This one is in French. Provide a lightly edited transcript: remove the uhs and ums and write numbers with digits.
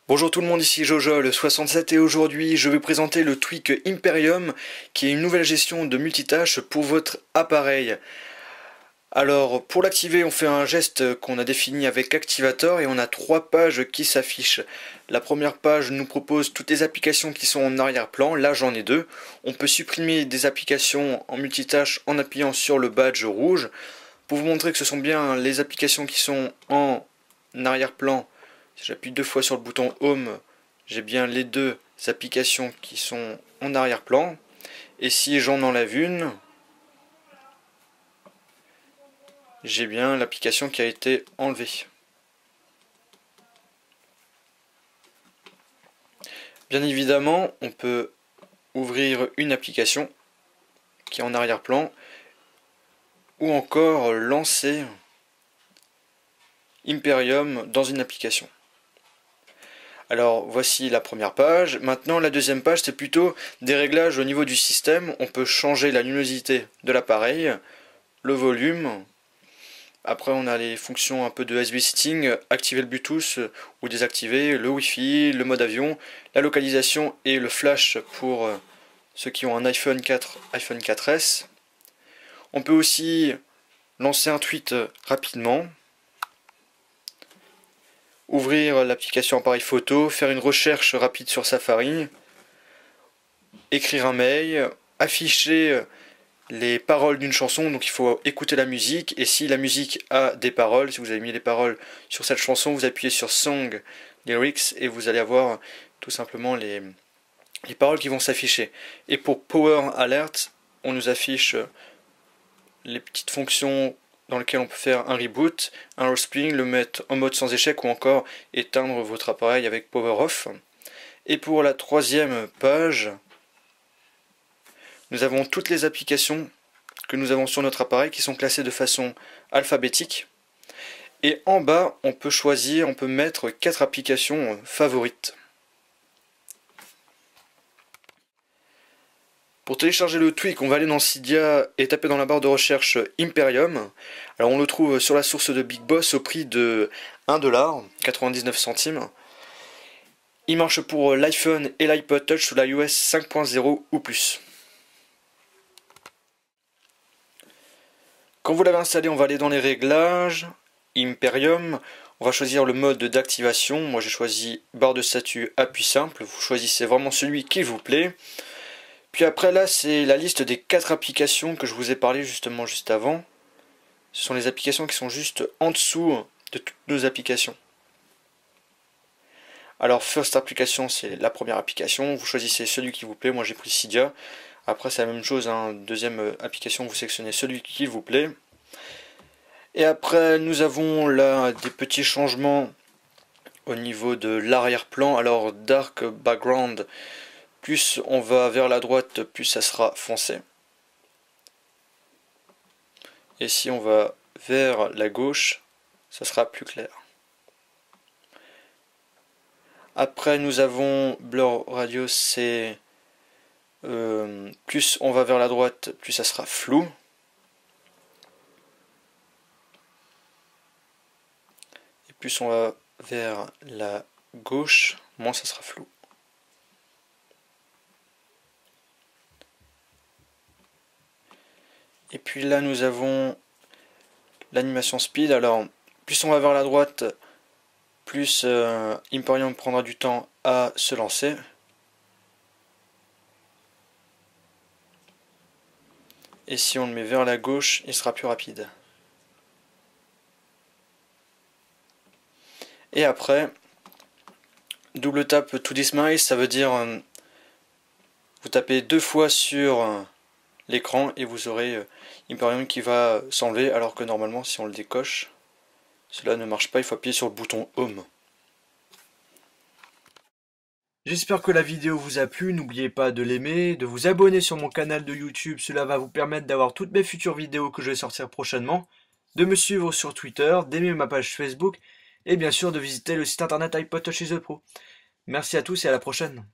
Bonjour tout le monde, ici Jojo, le 67 et aujourd'hui je vais présenter le Tweak Imperium qui est une nouvelle gestion de multitâches pour votre appareil. Alors pour l'activer on fait un geste qu'on a défini avec Activator et on a 3 pages qui s'affichent. La première page nous propose toutes les applications qui sont en arrière-plan, là j'en ai 2. On peut supprimer des applications en multitâche en appuyant sur le badge rouge. Pour vous montrer que ce sont bien les applications qui sont en arrière-plan, si j'appuie 2 fois sur le bouton Home, j'ai bien les 2 applications qui sont en arrière-plan. Et si j'en enlève une, j'ai bien l'application qui a été enlevée. Bien évidemment, on peut ouvrir une application qui est en arrière-plan ou encore lancer Imperium dans une application. Alors voici la première page. Maintenant la deuxième page c'est plutôt des réglages au niveau du système. On peut changer la luminosité de l'appareil, le volume. Après on a les fonctions un peu de USB Setting, activer le Bluetooth ou désactiver, le Wi-Fi, le mode avion, la localisation et le flash pour ceux qui ont un iPhone 4, iPhone 4S. On peut aussi lancer un tweet rapidement. Ouvrir l'application appareil photo, faire une recherche rapide sur Safari, écrire un mail, afficher les paroles d'une chanson, donc il faut écouter la musique, et si la musique a des paroles, si vous avez mis les paroles sur cette chanson, vous appuyez sur Song Lyrics et vous allez avoir tout simplement les paroles qui vont s'afficher. Et pour Power Alert, on nous affiche les petites fonctions dans lequel on peut faire un reboot, un respring, le mettre en mode sans échec ou encore éteindre votre appareil avec Power Off. Et pour la troisième page, nous avons toutes les applications que nous avons sur notre appareil qui sont classées de façon alphabétique. Et en bas, on peut choisir, on peut mettre 4 applications favorites. Pour télécharger le Tweak, on va aller dans Cydia et taper dans la barre de recherche Imperium. Alors on le trouve sur la source de Big Boss au prix de 1,99$. Il marche pour l'iPhone et l'iPod Touch sous l'iOS 5.0 ou plus. Quand vous l'avez installé, on va aller dans les réglages, Imperium. On va choisir le mode d'activation. Moi j'ai choisi barre de statut appui simple. Vous choisissez vraiment celui qui vous plaît. Puis après là c'est la liste des 4 applications que je vous ai parlé justement juste avant. Ce sont les applications qui sont juste en dessous de toutes nos applications. Alors First Application c'est la première application, vous choisissez celui qui vous plaît, moi j'ai pris Cydia. Après c'est la même chose, hein. Deuxième application vous sélectionnez celui qui vous plaît. Et après nous avons là des petits changements au niveau de l'arrière-plan. Alors Dark Background, plus on va vers la droite, plus ça sera foncé. Et si on va vers la gauche, ça sera plus clair. Après nous avons Blur Radius, c'est plus on va vers la droite, plus ça sera flou. Et plus on va vers la gauche, moins ça sera flou. Et puis là nous avons l'animation speed. Alors plus on va vers la droite, plus Imperium prendra du temps à se lancer. Et si on le met vers la gauche, il sera plus rapide. Et après, double tap to dismiss, ça veut dire vous tapez 2 fois sur l'écran et vous aurez Imperium qui va s'enlever, alors que normalement si on le décoche, cela ne marche pas, il faut appuyer sur le bouton Home. J'espère que la vidéo vous a plu, n'oubliez pas de l'aimer, de vous abonner sur mon canal de YouTube, cela va vous permettre d'avoir toutes mes futures vidéos que je vais sortir prochainement, de me suivre sur Twitter, d'aimer ma page Facebook, et bien sûr de visiter le site internet iPod Touch is the Pro. Merci à tous et à la prochaine.